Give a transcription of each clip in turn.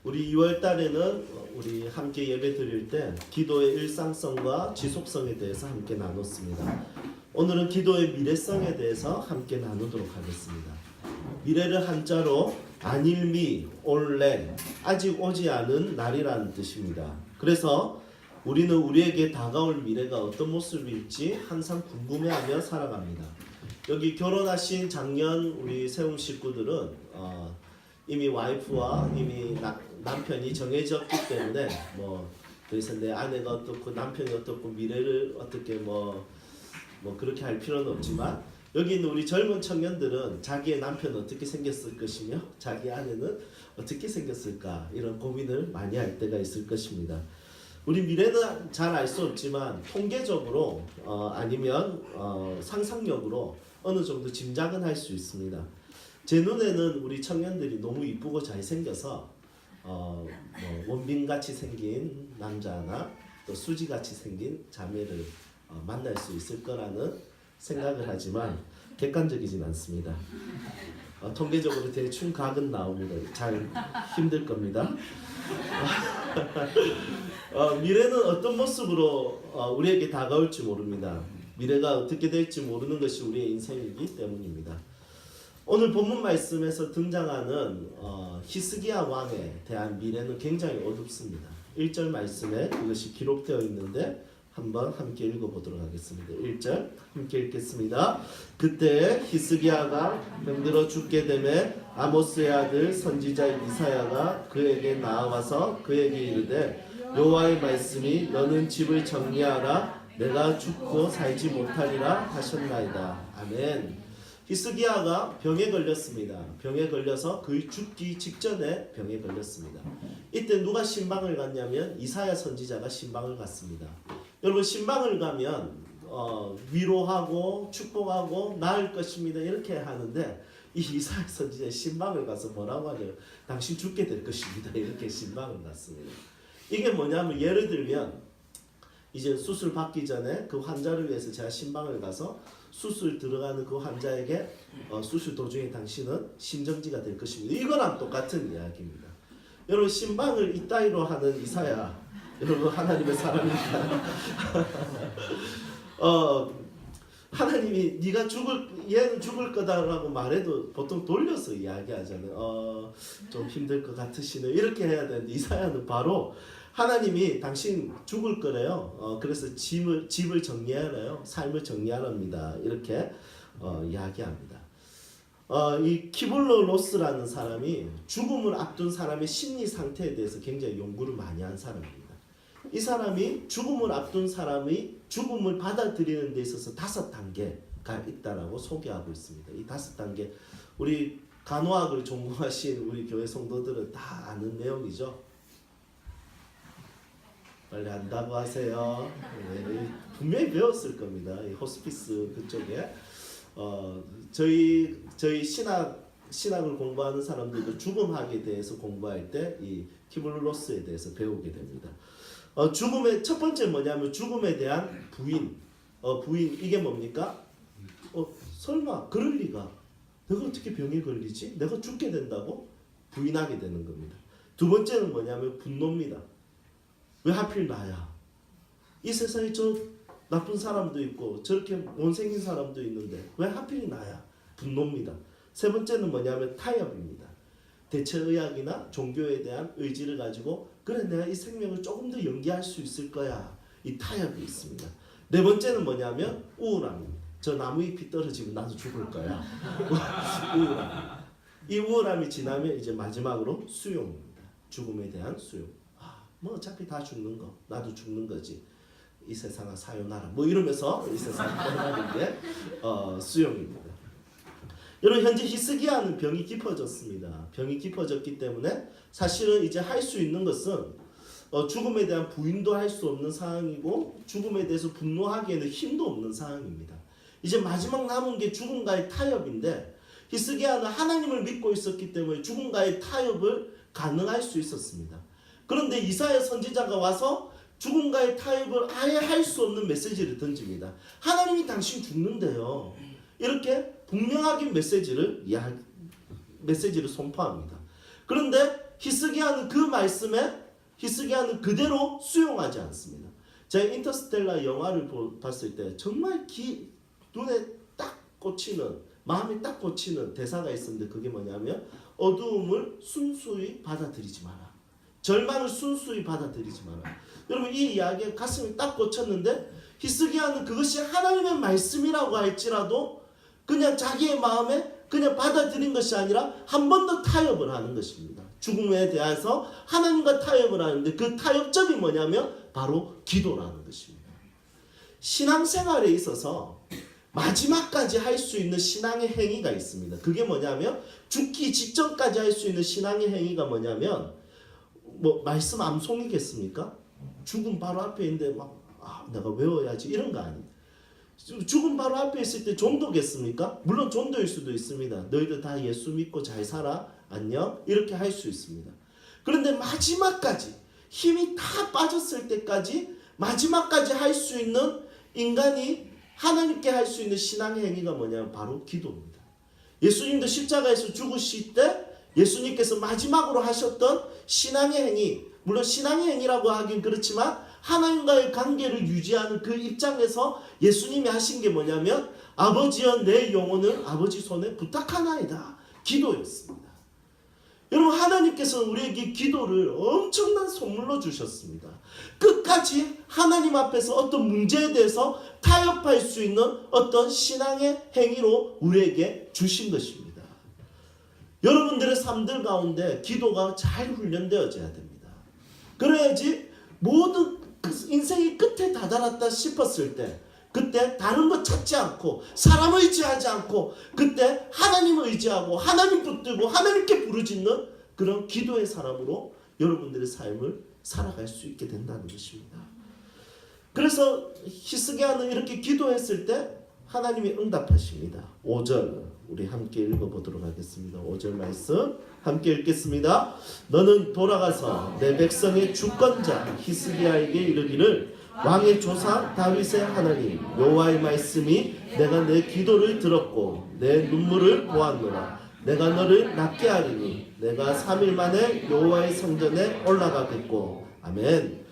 우리 2월 달에는 우리 함께 예배 드릴 때 기도의 일상성과 지속성에 대해서 함께 나눴습니다. 오늘은 기도의 미래성에 대해서 함께 나누도록 하겠습니다. 미래를 한자로 안일미, 올레, 아직 오지 않은 날이라는 뜻입니다. 그래서 우리는 우리에게 다가올 미래가 어떤 모습일지 항상 궁금해하며 살아갑니다. 여기 결혼하신 작년 우리 세움 식구들은 이미 와이프와 이미 남편이 정해졌기 때문에 그래서 내 아내가 어떻고 남편이 어떻고 미래를 어떻게 뭐 그렇게 할 필요는 없지만 여기 있는 우리 젊은 청년들은 자기의 남편은 어떻게 생겼을 것이며 자기 아내는 어떻게 생겼을까 이런 고민을 많이 할 때가 있을 것입니다. 우리 미래는 잘 알 수 없지만 통계적으로 아니면 상상력으로 어느 정도 짐작은 할 수 있습니다. 제 눈에는 우리 청년들이 너무 이쁘고 잘생겨서 원빈같이 생긴 남자나 또 수지같이 생긴 자매를 만날 수 있을 거라는 생각을 하지만 객관적이진 않습니다. 통계적으로 대충 각은 나옵니다. 잘 힘들 겁니다. 미래는 어떤 모습으로 우리에게 다가올지 모릅니다. 미래가 어떻게 될지 모르는 것이 우리의 인생이기 때문입니다. 오늘 본문 말씀에서 등장하는 히스기야 왕에 대한 미래는 굉장히 어둡습니다. 1절 말씀에 그것이 기록되어 있는데 한번 함께 읽어보도록 하겠습니다. 1절 함께 읽겠습니다. 그때 히스기야가 병들어 죽게 되매 아모스의 아들 선지자 이사야가 그에게 나아와서 그에게 이르되 여호와의 말씀이 너는 집을 정리하라 내가 죽고 살지 못하리라 하셨나이다. 아멘. 히스기야가 병에 걸렸습니다. 병에 걸려서 거의 죽기 직전에 병에 걸렸습니다. 이때 누가 신방을 갔냐면 이사야 선지자가 신방을 갔습니다. 여러분 신방을 가면 위로하고 축복하고 나을 것입니다 이렇게 하는데 이 이사야 선지자 신방을 가서 뭐라고 하냐면 당신 죽게 될 것입니다 이렇게 신방을 갔습니다. 이게 뭐냐면 예를 들면 이제 수술 받기 전에 그 환자를 위해서 제가 신방을 가서 수술 들어가는 그 환자에게 수술 도중에 당신은 심정지가 될 것입니다. 이거랑 똑같은 이야기입니다. 여러분 신방을 이따위로 하는 이사야 여러분 하나님의 사람입니다. 하나님이 네가 얘는 죽을 거다라고 말해도 보통 돌려서 이야기하잖아요. 좀 힘들 것 같으시네요. 이렇게 해야 되는데 이사야는 바로 하나님이 당신 죽을 거래요. 그래서 집을 정리하래요. 삶을 정리하랍니다. 이렇게 이야기합니다. 이 키블로로스라는 사람이 죽음을 앞둔 사람의 심리 상태에 대해서 굉장히 연구를 많이 한 사람입니다. 이 사람이 죽음을 앞둔 사람이 죽음을 받아들이는 데 있어서 5단계가 있다라고 소개하고 있습니다. 이 5단계 우리 간호학을 전공하신 우리 교회 성도들은 다 아는 내용이죠. 빨리 안다고 하세요. 네, 분명히 배웠을 겁니다. 이 호스피스 그쪽에 저희 신학을 공부하는 사람들도 죽음학에 대해서 공부할 때 이 키블로스에 대해서 배우게 됩니다. 죽음의 첫 번째 뭐냐면 죽음에 대한 부인. 부인 이게 뭡니까? 설마 그럴 리가? 내가 어떻게 병에 걸리지? 내가 죽게 된다고? 부인하게 되는 겁니다. 두 번째는 뭐냐면 분노입니다. 왜 하필 나야? 이 세상에 저 나쁜 사람도 있고 저렇게 못생긴 사람도 있는데 왜 하필 나야? 분노입니다. 세 번째는 뭐냐면 타협입니다. 대체의학이나 종교에 대한 의지를 가지고 그래 내가 이 생명을 조금 더 연기할 수 있을 거야. 이 타협이 있습니다. 네 번째는 뭐냐면 우울함입니다. 저 나무잎이 떨어지면 나도 죽을 거야. 우울함. 이 우울함이 지나면 이제 마지막으로 수용입니다. 죽음에 대한 수용. 뭐 어차피 다 죽는 거 나도 죽는 거지 이 세상아 사요나라 이러면서 이 세상 떠나는 게 수용입니다. 여러분 현재 히스기야는 병이 깊어졌습니다. 병이 깊어졌기 때문에 사실은 이제 할 수 있는 것은 죽음에 대한 부인도 할 수 없는 상황이고 죽음에 대해서 분노하기에는 힘도 없는 상황입니다. 이제 마지막 남은 게 죽음과의 타협인데 히스기야는 하나님을 믿고 있었기 때문에 죽음과의 타협을 가능할 수 있었습니다. 그런데 이사야 선지자가 와서 죽음과의 타협을 아예 할 수 없는 메시지를 던집니다. 하나님이 당신 죽는데요. 이렇게 분명하게 메시지를 선포합니다. 그런데 히스기야는 그 말씀에 히스기야는 그대로 수용하지 않습니다. 제가 인터스텔라 영화를 봤을 때 정말 눈에 딱 꽂히는, 마음에 딱 꽂히는 대사가 있었는데 그게 뭐냐면 어두움을 순수히 받아들이지 마라. 절망을 순수히 받아들이지 마라. 여러분 이 이야기에 가슴이 딱 꽂혔는데 히스기야는 그것이 하나님의 말씀이라고 할지라도 그냥 자기의 마음에 그냥 받아들인 것이 아니라 한 번 더 타협을 하는 것입니다. 죽음에 대해서 하나님과 타협을 하는데 그 타협점이 뭐냐면 바로 기도라는 것입니다. 신앙생활에 있어서 마지막까지 할 수 있는 신앙의 행위가 있습니다. 그게 뭐냐면 죽기 직전까지 할 수 있는 신앙의 행위가 뭐냐면 말씀 암송이겠습니까? 죽음 바로 앞에 있는데 내가 외워야지 이런 거 아니에요. 죽음 바로 앞에 있을 때 전도겠습니까? 물론 전도일 수도 있습니다. 너희들 다 예수 믿고 잘 살아 안녕 이렇게 할 수 있습니다. 그런데 마지막까지 힘이 다 빠졌을 때까지 마지막까지 할 수 있는 인간이 하나님께 할 수 있는 신앙의 행위가 뭐냐면 바로 기도입니다. 예수님도 십자가에서 죽으실 때 예수님께서 마지막으로 하셨던 신앙의 행위, 물론 신앙의 행위라고 하긴 그렇지만 하나님과의 관계를 유지하는 그 입장에서 예수님이 하신 게 뭐냐면 아버지여 내 영혼을 아버지 손에 부탁하나이다. 기도였습니다. 여러분 하나님께서는 우리에게 기도를 엄청난 선물로 주셨습니다. 끝까지 하나님 앞에서 어떤 문제에 대해서 타협할 수 있는 어떤 신앙의 행위로 우리에게 주신 것입니다. 여러분들의 삶들 가운데 기도가 잘 훈련되어져야 됩니다. 그래야지 모든 인생이 끝에 다다랐다 싶었을 때 그때 다른 것 찾지 않고 사람 의지하지 않고 그때 하나님 의지하고 하나님 붙들고 하나님께 부르짖는 그런 기도의 사람으로 여러분들의 삶을 살아갈 수 있게 된다는 것입니다. 그래서 히스기야는 이렇게 기도했을 때 하나님이 응답하십니다. 5절 우리 함께 읽어보도록 하겠습니다. 5절 말씀 함께 읽겠습니다. 너는 돌아가서 내 백성의 주권자 히스기야에게 이르기를 왕의 조상 다윗의 하나님 여호와의 말씀이 내가 내 기도를 들었고 내 눈물을 보았노라. 내가 너를 낫게 하리니 내가 3일 만에 여호와의 성전에 올라가겠고. 아멘.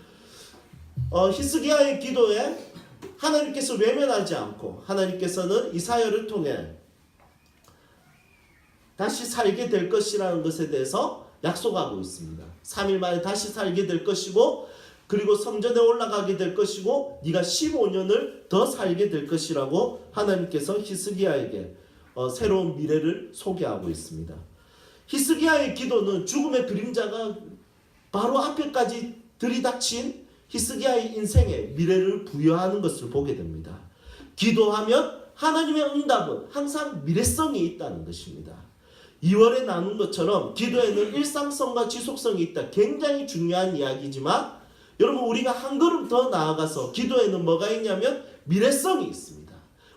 히스기야의 기도에 하나님께서 외면하지 않고 하나님께서는 이사야를 통해 다시 살게 될 것이라는 것에 대해서 약속하고 있습니다. 3일 만에 다시 살게 될 것이고 그리고 성전에 올라가게 될 것이고 네가 15년을 더 살게 될 것이라고 하나님께서 히스기야에게 새로운 미래를 소개하고 있습니다. 히스기야의 기도는 죽음의 그림자가 바로 앞에까지 들이닥친 히스기야의 인생에 미래를 부여하는 것을 보게 됩니다. 기도하면 하나님의 응답은 항상 미래성이 있다는 것입니다. 2월에 나눈 것처럼 기도에는 일상성과 지속성이 있다. 굉장히 중요한 이야기지만 여러분 우리가 한 걸음 더 나아가서 기도에는 뭐가 있냐면 미래성이 있습니다.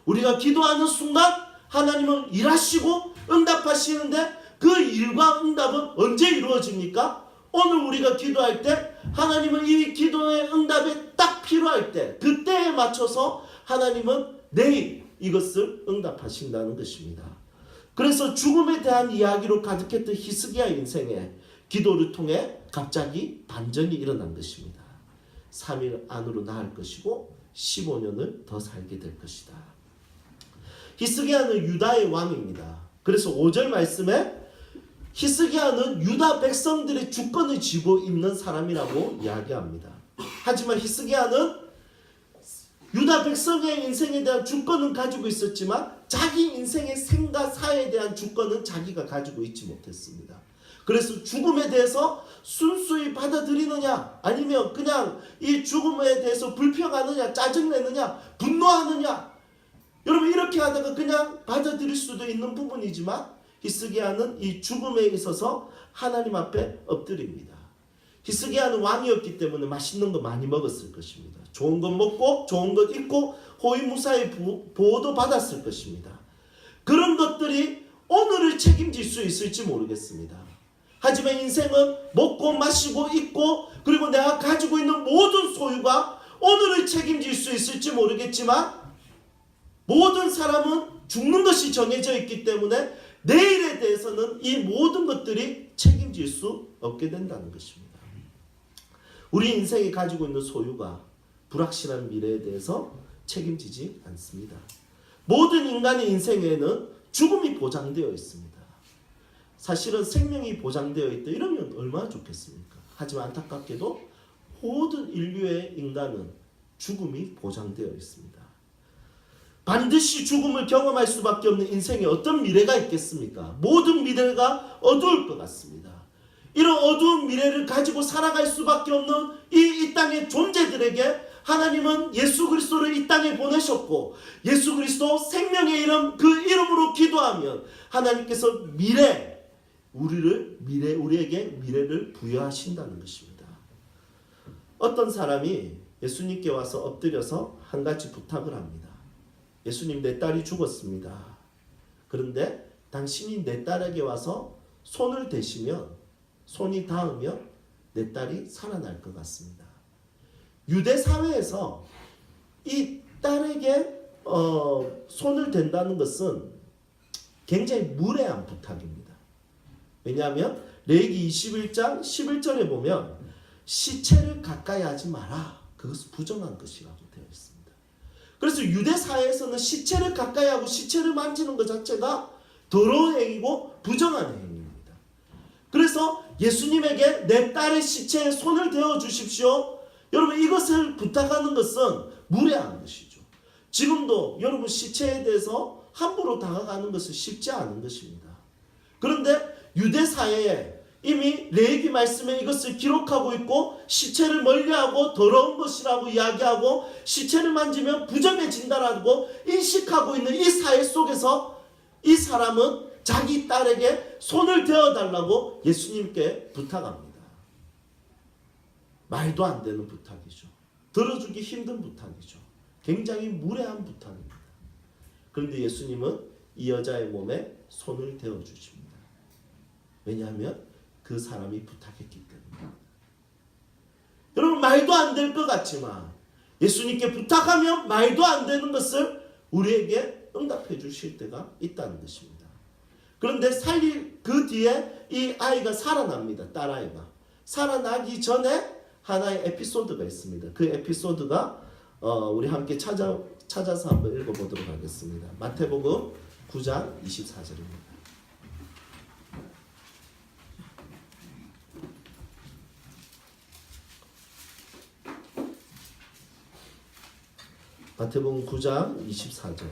우리가 기도하는 순간 하나님은 일하시고 응답하시는데 그 일과 응답은 언제 이루어집니까? 오늘 우리가 기도할 때 하나님은 이 기도의 응답에 딱 필요할 때 그때에 맞춰서 하나님은 내일 이것을 응답하신다는 것입니다. 그래서 죽음에 대한 이야기로 가득했던 히스기야 인생에 기도를 통해 갑자기 반전이 일어난 것입니다. 3일 안으로 나을 것이고 15년을 더 살게 될 것이다. 히스기야는 유다의 왕입니다. 그래서 5절 말씀에 히스기야는 유다 백성들의 주권을 쥐고 있는 사람이라고 이야기합니다. 하지만 히스기야는 유다 백성의 인생에 대한 주권은 가지고 있었지만 자기 인생의 생과 사에 대한 주권은 자기가 가지고 있지 못했습니다. 그래서 죽음에 대해서 순수히 받아들이느냐 아니면 그냥 이 죽음에 대해서 불평하느냐 짜증내느냐 분노하느냐 여러분 이렇게 하다가 그냥 받아들일 수도 있는 부분이지만 히스기야는 이 죽음에 있어서 하나님 앞에 엎드립니다. 히스기야는 왕이었기 때문에 맛있는 거 많이 먹었을 것입니다. 좋은 것 먹고 좋은 것 입고 호위무사의 보호도 받았을 것입니다. 그런 것들이 오늘을 책임질 수 있을지 모르겠습니다. 하지만 인생은 먹고 마시고 입고 그리고 내가 가지고 있는 모든 소유가 오늘을 책임질 수 있을지 모르겠지만 모든 사람은 죽는 것이 정해져 있기 때문에 내일에 대해서는 이 모든 것들이 책임질 수 얻게 된다는 것입니다. 우리 인생이 가지고 있는 소유가 불확실한 미래에 대해서 책임지지 않습니다. 모든 인간의 인생에는 죽음이 보장되어 있습니다. 사실은 생명이 보장되어 있다 이러면 얼마나 좋겠습니까? 하지만 안타깝게도 모든 인류의 인간은 죽음이 보장되어 있습니다. 반드시 죽음을 경험할 수밖에 없는 인생에 어떤 미래가 있겠습니까? 모든 미래가 어두울 것 같습니다. 이런 어두운 미래를 가지고 살아갈 수밖에 없는 이 땅의 존재들에게 하나님은 예수 그리스도를 이 땅에 보내셨고, 예수 그리스도 생명의 이름, 그 이름으로 기도하면 하나님께서 우리에게 미래를 부여하신다는 것입니다. 어떤 사람이 예수님께 와서 엎드려서 한 가지 부탁을 합니다. 예수님, 내 딸이 죽었습니다. 그런데 당신이 내 딸에게 와서 손을 대시면, 손이 닿으면 내 딸이 살아날 것 같습니다. 유대 사회에서 이 딸에게 손을 댄다는 것은 굉장히 무례한 부탁입니다. 왜냐하면 레위기 21장 11절에 보면 시체를 가까이 하지 마라. 그것은 부정한 것이라고 되어 있습니다. 그래서 유대 사회에서는 시체를 가까이 하고 시체를 만지는 것 자체가 더러운 행위고 부정한 행위입니다. 그래서 예수님에게 내 딸의 시체에 손을 대어 주십시오. 여러분, 이것을 부탁하는 것은 무례한 것이죠. 지금도 여러분 시체에 대해서 함부로 다가가는 것은 쉽지 않은 것입니다. 그런데 유대 사회에 이미 레위기 말씀에 이것을 기록하고 있고, 시체를 멀리하고 더러운 것이라고 이야기하고 시체를 만지면 부정해진다라고 인식하고 있는 이 사회 속에서 이 사람은 자기 딸에게 손을 대어달라고 예수님께 부탁합니다. 말도 안 되는 부탁이죠. 들어주기 힘든 부탁이죠. 굉장히 무례한 부탁입니다. 그런데 예수님은 이 여자의 몸에 손을 대어주십니다. 왜냐하면 그 사람이 부탁했기 때문에. 여러분, 말도 안 될 것 같지만 예수님께 부탁하면 말도 안 되는 것을 우리에게 응답해 주실 때가 있다는 것입니다. 그런데 그 뒤에 이 아이가 살아납니다. 딸아이가. 살아나기 전에 하나의 에피소드가 있습니다. 그 에피소드가 우리 함께 찾아서 한번 읽어보도록 하겠습니다. 마태복음 9장 24절입니다. 마태복음 9장 24절.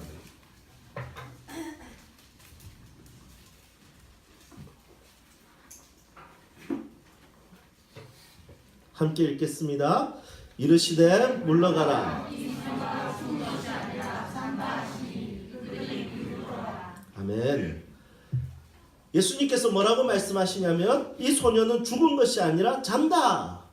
함께 읽겠습니다. 이르시되 물러가라. 아멘. 예수님께서 뭐라고 말씀하시냐면 이 소녀는 죽은 것이 아니라 잔다.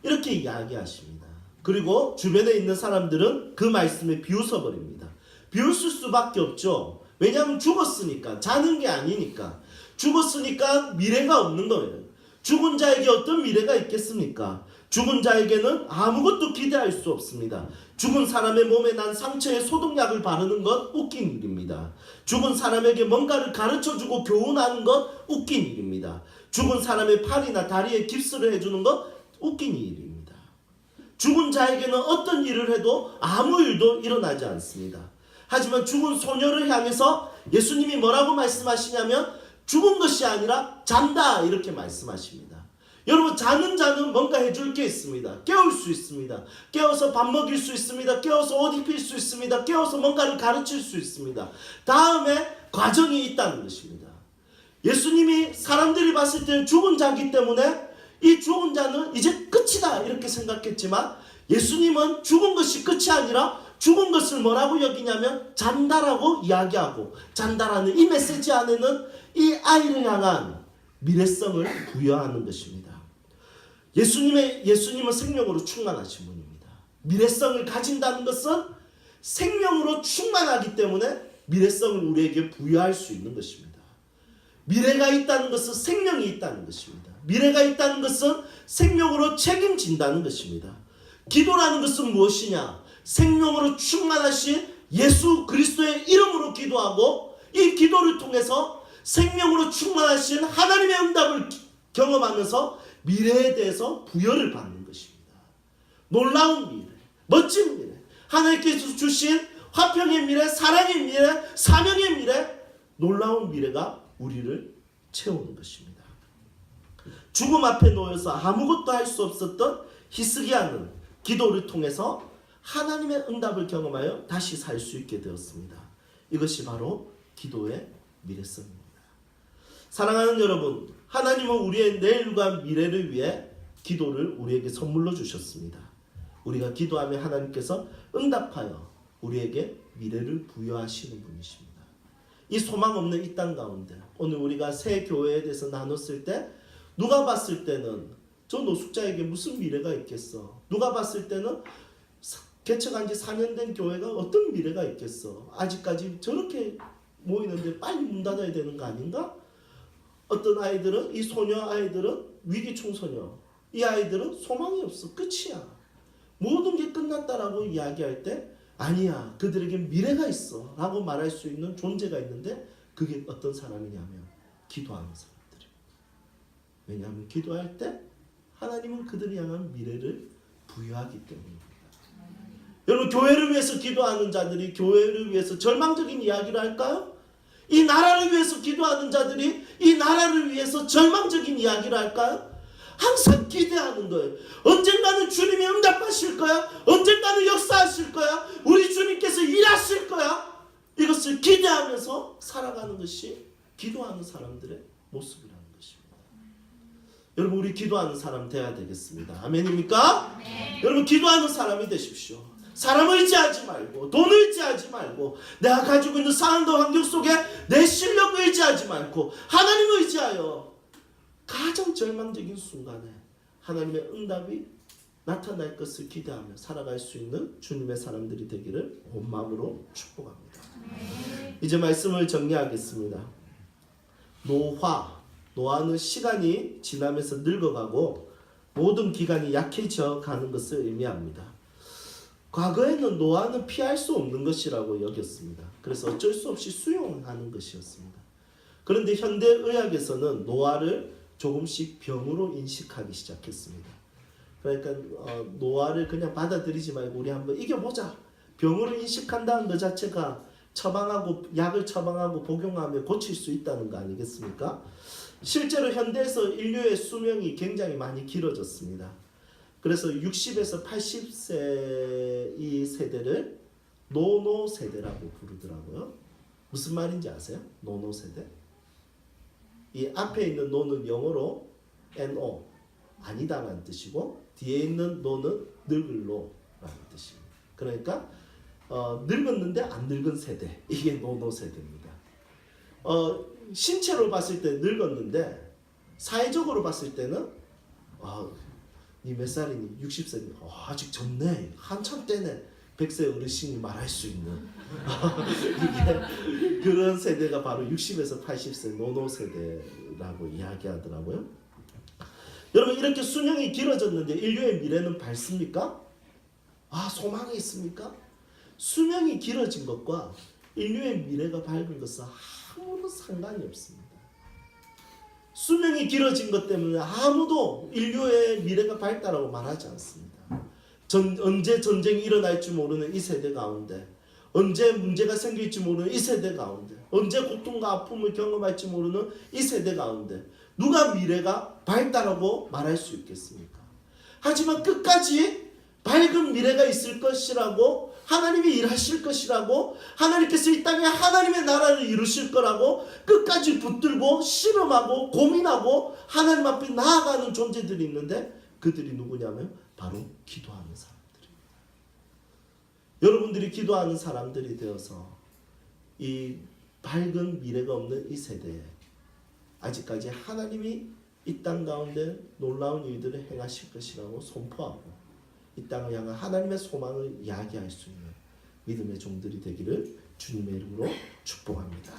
이렇게 이야기하십니다. 그리고 주변에 있는 사람들은 그 말씀에 비웃어버립니다. 비웃을 수밖에 없죠. 왜냐하면 죽었으니까. 자는 게 아니니까. 죽었으니까 미래가 없는 거예요. 죽은 자에게 어떤 미래가 있겠습니까? 죽은 자에게는 아무것도 기대할 수 없습니다. 죽은 사람의 몸에 난 상처에 소독약을 바르는 것 웃긴 일입니다. 죽은 사람에게 뭔가를 가르쳐주고 교훈하는 것 웃긴 일입니다. 죽은 사람의 팔이나 다리에 깁스를 해주는 것 웃긴 일입니다. 죽은 자에게는 어떤 일을 해도 아무 일도 일어나지 않습니다. 하지만 죽은 소녀를 향해서 예수님이 뭐라고 말씀하시냐면 죽은 것이 아니라 잔다 이렇게 말씀하십니다. 여러분, 자는 자는 뭔가 해줄 게 있습니다. 깨울 수 있습니다. 깨워서 밥 먹일 수 있습니다. 깨워서 옷 입힐 수 있습니다. 깨워서 뭔가를 가르칠 수 있습니다. 다음에 과정이 있다는 것입니다. 예수님이 사람들이 봤을 때는 죽은 자이기 때문에 이 죽은 자는 이제 끝이다 이렇게 생각했지만 예수님은 죽은 것이 끝이 아니라 죽은 것을 뭐라고 여기냐면 잔다라고 이야기하고, 잔다라는 이 메시지 안에는 이 아이를 향한 미래성을 부여하는 것입니다. 예수님은 생명으로 충만하신 분입니다. 미래성을 가진다는 것은 생명으로 충만하기 때문에 미래성을 우리에게 부여할 수 있는 것입니다. 미래가 있다는 것은 생명이 있다는 것입니다. 미래가 있다는 것은 생명으로 책임진다는 것입니다. 기도라는 것은 무엇이냐? 생명으로 충만하신 예수 그리스도의 이름으로 기도하고 이 기도를 통해서 생명으로 충만하신 하나님의 응답을 경험하면서 미래에 대해서 부여를 받는 것입니다. 놀라운 미래, 멋진 미래, 하나님께서 주신 화평의 미래, 사랑의 미래, 사명의 미래, 놀라운 미래가 우리를 채우는 것입니다. 죽음 앞에 놓여서 아무것도 할 수 없었던 히스기야는 기도를 통해서 하나님의 응답을 경험하여 다시 살 수 있게 되었습니다. 이것이 바로 기도의 미래성입니다. 사랑하는 여러분, 하나님은 우리의 내일과 미래를 위해 기도를 우리에게 선물로 주셨습니다. 우리가 기도하면 하나님께서 응답하여 우리에게 미래를 부여하시는 분이십니다. 이 소망 없는 이 땅 가운데 오늘 우리가 새 교회에 대해서 나눴을 때 누가 봤을 때는 저 노숙자에게 무슨 미래가 있겠어? 누가 봤을 때는 개척한 지 4년 된 교회가 어떤 미래가 있겠어? 아직까지 저렇게 모이는데 빨리 문 닫아야 되는 거 아닌가? 어떤 아이들은, 이 소녀 아이들은 위기 청소년, 이 아이들은 소망이 없어, 끝이야, 모든 게 끝났다라고 이야기할 때 아니야, 그들에게 미래가 있어 라고 말할 수 있는 존재가 있는데 그게 어떤 사람이냐면 기도하는 사람들이에요. 왜냐하면 기도할 때 하나님은 그들을 향한 미래를 부여하기 때문입니다. 여러분, 교회를 위해서 기도하는 자들이 교회를 위해서 절망적인 이야기를 할까요? 이 나라를 위해서 기도하는 자들이 이 나라를 위해서 절망적인 이야기를 할까요? 항상 기대하는 거예요. 언젠가는 주님이 응답하실 거야. 언젠가는 역사하실 거야. 우리 주님께서 일하실 거야. 이것을 기대하면서 살아가는 것이 기도하는 사람들의 모습이라는 것입니다. 여러분, 우리 기도하는 사람 되어야 되겠습니다. 아멘입니까? 네. 여러분, 기도하는 사람이 되십시오. 사람 의지하지 말고, 돈 의지하지 말고, 내가 가지고 있는 상황과 환경 속에 내 실력 의지하지 말고 하나님 의지하여 가장 절망적인 순간에 하나님의 응답이 나타날 것을 기대하며 살아갈 수 있는 주님의 사람들이 되기를 온 마음으로 축복합니다. 이제 말씀을 정리하겠습니다. 노화는 시간이 지나면서 늙어가고 모든 기관이 약해져 가는 것을 의미합니다. 과거에는 노화는 피할 수 없는 것이라고 여겼습니다. 그래서 어쩔 수 없이 수용하는 것이었습니다. 그런데 현대의학에서는 노화를 조금씩 병으로 인식하기 시작했습니다. 그러니까 노화를 그냥 받아들이지 말고 우리 한번 이겨보자. 병으로 인식한다는 것 자체가 약을 처방하고 복용하며 고칠 수 있다는 거 아니겠습니까? 실제로 현대에서 인류의 수명이 굉장히 많이 길어졌습니다. 그래서 60에서 80세 이 세대를 노노 세대라고 부르더라고요. 무슨 말인지 아세요? 노노 세대? 이 앞에 있는 노는 영어로 NO, 아니다라는 뜻이고 뒤에 있는 노는 늙을 노라는 뜻입니다. 그러니까 늙었는데 안 늙은 세대, 이게 노노 세대입니다. 신체로 봤을 때 늙었는데 사회적으로 봤을 때는 니 몇 살이니? 60세니? 아직 젊네. 한참 때네. 100세 어르신이 말할 수 있는 이게 그런 세대가 바로 60에서 80세 노노 세대라고 이야기하더라고요. 여러분, 이렇게 수명이 길어졌는데 인류의 미래는 밝습니까? 소망이 있습니까? 수명이 길어진 것과 인류의 미래가 밝은 것은 아무런 상관이 없습니다. 수명이 길어진 것 때문에 아무도 인류의 미래가 밝다라고 말하지 않습니다. 언제 전쟁이 일어날지 모르는 이 세대 가운데, 언제 문제가 생길지 모르는 이 세대 가운데, 언제 고통과 아픔을 경험할지 모르는 이 세대 가운데 누가 미래가 밝다라고 말할 수 있겠습니까? 하지만 끝까지 밝은 미래가 있을 것이라고, 하나님이 일하실 것이라고, 하나님께서 이 땅에 하나님의 나라를 이루실 거라고 끝까지 붙들고 실험하고 고민하고 하나님 앞에 나아가는 존재들이 있는데 그들이 누구냐면 바로 기도하는 사람들입니다. 여러분들이 기도하는 사람들이 되어서 이 밝은 미래가 없는 이 세대에 아직까지 하나님이 이 땅 가운데 놀라운 일들을 행하실 것이라고 선포하고 이 땅을 향한 하나님의 소망을 이야기할 수 있는 믿음의 종들이 되기를 주님의 이름으로 축복합니다.